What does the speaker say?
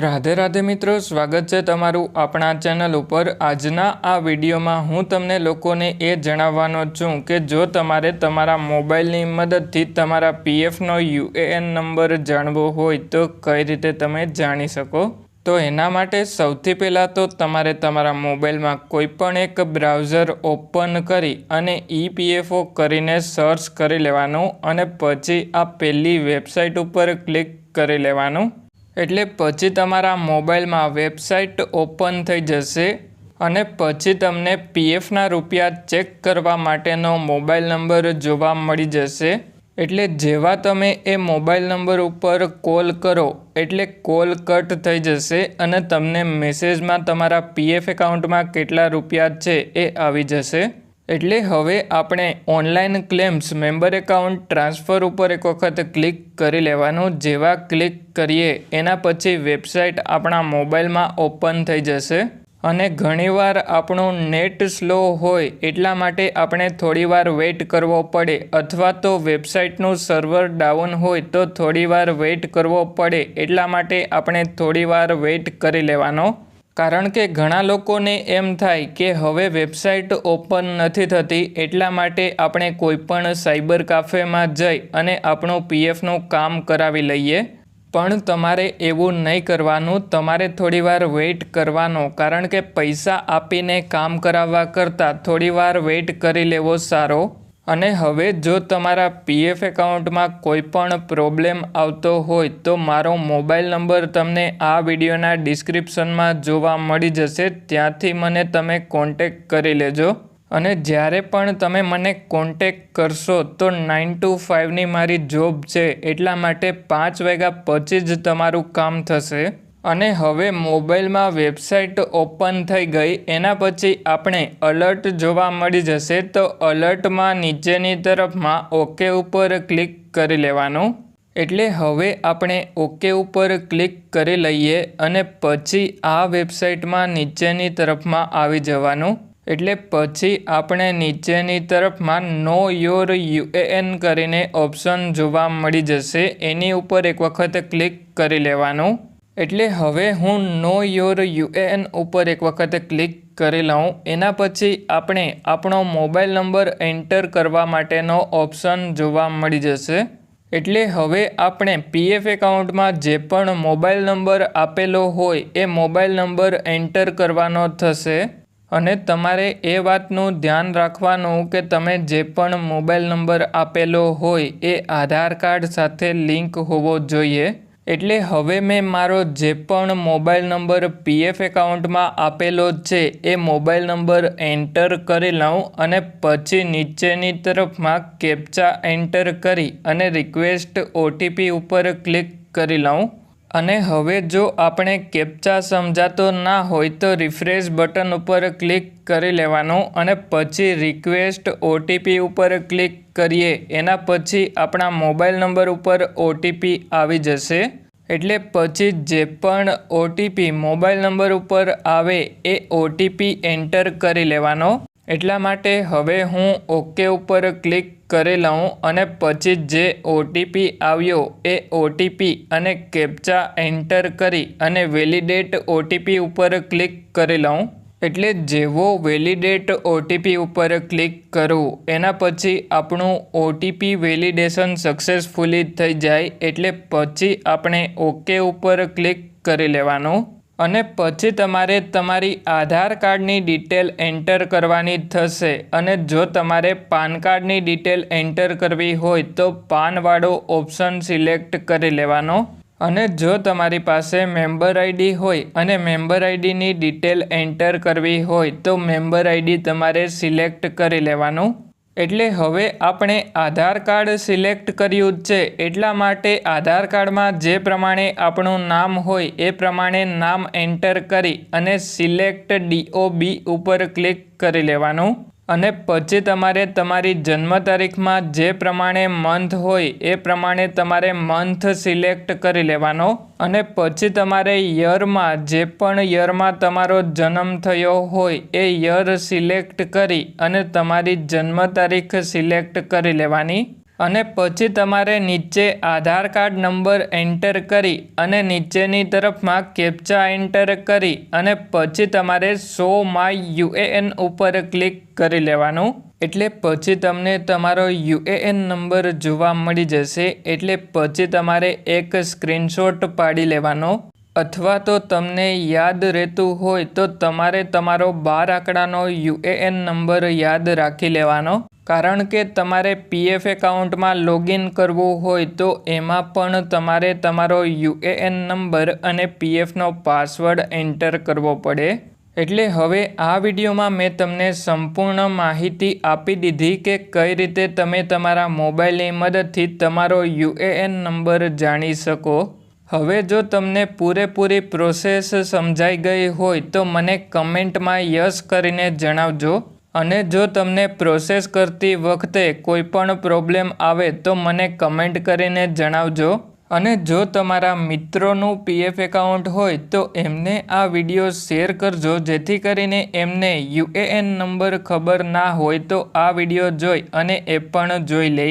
राधे राधे मित्रों, स्वागत है तमारू अपना चैनल पर। आजना आ विडियो में हूँ तमने लोकोने ए जणाववानो छूं कि जो तमारे तमारा मोबाइलनी मददथी तमारा पीएफ नो यूएएन नंबर जाणवो होय तो कई रीते तमे जाणी सको। तो एना माटे सौथी पहला तो तमारे तमारा मोबाइल में कोईपण एक ब्राउजर ओपन करी अने ईपीएफओ करीने सर्च करी लेवानुं अने पछी आ पहली वेबसाइट पर क्लिक करी लेवानुं। एटले पछी तमारा मोबाइल में वेबसाइट ओपन थई जशे अने पछी तमने पीएफ ना रूपिया चेक करवा माटेनो मोबाइल नंबर जोवा मळी जशे। एटले जेवा तमे ए मोबाइल नंबर पर कॉल करो एटले कॉल कट थई जशे अने तमने मेसेज में तमारा पीएफ एकाउंट में केटला रूपिया छे ए आवी जशे। एटले हवे आपणे online claims member account transfer पर एक वखत क्लिक करी लेवानुं। जेवा क्लिक करीए एना पछी वेबसाइट आपणा मोबाइल में ओपन थई जशे अने घणीवार आपणुं नेट स्लो होय एटला माटे आपणे थोड़ीवार वेट करवो पड़े अथवा तो वेबसाइटनुं सर्वर डाउन होय तो थोड़ीवार वेट करवो पड़े। एटला माटे आपणे थोड़ीवार वेट करी लेवानो, कारण के घणा लोकोने एम थाय के हवे वेबसाइट ओपन नथी थती एटला माटे आपणे कोईपण साइबर काफे में जई अने आपणुं पीएफनुं काम करावी लईए। पण तमारे एवुं नहीं करवानुं, तमारे थोड़ीवार वेट करवानो, कारण के पैसा आपीने काम करावा करता थोड़ीवार वेट करी लेवो सारो। अने हवे जो तमारा पीएफ एकाउंट में कोईपण प्रॉब्लम आवतो होय तो मारो मोबाइल नंबर तमने आ विडियोना डिस्क्रिप्शन में जोवा मळी जशे, त्यांथी मने तमे कॉन्टेक्ट करी लेजो। अने ज्यारे पण तमे मने कॉन्टेक्ट करशो तो 9 to 5 नी मारी जॉब छे एटला माटे 5 वाग्या पछी ज तमारुं काम थशे। अने हवे मोबाइल में वेबसाइट ओपन थई गई एना पछी आपणे अलर्ट जोवा मळी जशे तो अलर्ट में नीचेनी तरफ में ओके उपर क्लिक करी लेवानुं। एटले हवे आपणे ओके उपर क्लिक करी लईए अने पछी आ वेबसाइट में नीचेनी तरफ में आवी जवानुं। एटले पछी आपणे नीचेनी तरफ में नो योर यूएएन करीने ऑप्शन जोवा मळी जशे, एनी उपर एक वखत क्लिक करी लेवानुं। एटले हवे हूँ नो योर यूएएन उपर एक वखत क्लिक करी लऊँ। एना पछी आपणे आपणो मोबाइल नंबर एंटर करवा माटेनो ऑप्शन जोवा मळी जशे। एटले हवे आपणे पीएफ एकाउंट में जे पण मोबाइल नंबर आपेलो होय ए मोबाइल नंबर एंटर करवानो थशे अने तमारे ए वातनुं ध्यान राखवानुं के तमे जे पण मोबाइल नंबर आपेलो होय ए आधार कार्ड साथे लिंक होवो जोईए। एटले हवे मैं मारो जे पण मोबाइल नंबर पीएफ एकाउंट में आपेलो छे ए मोबाइल नंबर एंटर करी लऊँ अने पछी नीचेनी तरफ में कैप्चा एंटर करी अने रिक्वेस्ट ओटीपी उपर क्लिक करी लऊँ। अने हवे जो आपणे कैप्चा समझातो ना होय तो रिफ्रेश बटन उपर क्लिक करी लेवानुं अने पछी रिक्वेस्ट ओटीपी उपर क्लिक करीए एना पछी आपणा मोबाइल नंबर उपर ओटीपी आवी जशे। एटले पछी जे पण ओटीपी मोबाइल नंबर उपर आवे ए ओटीपी एंटर करी लेवानो। एटला माटे हवे हूँ ओके उपर क्लिक करी लऊँ अने पछी जे ओटीपी आव्यो ए ओटीपी अने कैप्चा एंटर करी अने वेलिडेट ओटीपी उपर क्लिक करी लऊँ। एटले जेवो वेलिडेट ओटीपी उपर क्लिक करूँ एना पछी आपणुं ओटीपी वेलिडेशन सक्सेसफुली थई जाय एटले पछी आपणे ओके उपर क्लिक करी लेवानुं अने पछी तमारे तमारी आधार कार्डनी डिटेल एंटर करवानी थशे अने जो तमारे पान कार्डनी डिटेल एंटर करवी होय तो पान वाळो ऑप्शन सिलेक्ट करी लेवानो। अने जो तमारी पासे मेम्बर आईडी होय अने मेम्बर आईडी नी डिटेल एंटर करवी होय तो मेम्बर आईडी तमारे सिलेक्ट करी लेवानुं। एटले हवे आपणे आधार कार्ड सिलेक्ट कर्युं छे एटला माटे आधार कार्ड में जे प्रमाणे आपणुं नाम होय ए प्रमाणे नाम एंटर करी अने सिलेक्ट डीओबी उपर क्लिक करी लेवानुं अने पछी तमारे तमारी जन्म तारीख में जे प्रमाणे मंथ होय ए प्रमाणे तमारे मंथ सिलेक्ट करी लेवानो अने पछी तमारे यर में जे पण यर में तमारो जन्म थयो होय ए यर सिलेक्ट करी अने तमारी जन्म तारीख सिलेक्ट करी लेवानी અને પછી તમારે નીચે આધાર કાર્ડ નંબર એન્ટર કરી અને નીચેની તરફમાં કેપ્ચા એન્ટર કરી અને પછી તમારે શો માય યુએએન ઉપર ક્લિક કરી લેવાનું. એટલે પછી તમને તમારો યુએએન નંબર જોવા મળી જશે. એટલે પછી તમારે એક સ્ક્રીનશોટ પાડી લેવાનો, અથવા તો તમને યાદ રહેતું હોય તો તમારે તમારો 12 આંકડાનો યુએએન નંબર યાદ રાખી લેવાનો. કારણ કે તમારે પીએફ એકાઉન્ટમાં લોગિન કરવું હોય તો એમાં પણ તમારે તમારો યુએએન નંબર અને પીએફનો પાસવર્ડ એન્ટર કરવો પડે. એટલે હવે આ વિડીયોમાં મેં તમને સંપૂર્ણ માહિતી આપી દીધી કે કઈ રીતે તમે તમારા મોબાઈલની મદદથી તમારો યુએએન નંબર જાણી શકો. હવે જો તમને પૂરેપૂરી પ્રોસેસ સમજાઈ ગઈ હોય તો મને કમેન્ટમાં યસ કરીને જણાવજો. અને જો તમને પ્રોસેસ કરતી વખતે કોઈ પણ પ્રોબ્લેમ આવે તો મને કમેન્ટ કરીને જણાવજો. અને જો તમારા મિત્રોનું પીએફ એકાઉન્ટ હોય તો એમને આ વિડીયો શેર કરજો, જેથી કરીને એમને યુએએન નંબર ખબર ના હોય તો આ વિડીયો જોઈ અને એ પણ જોઈ લે.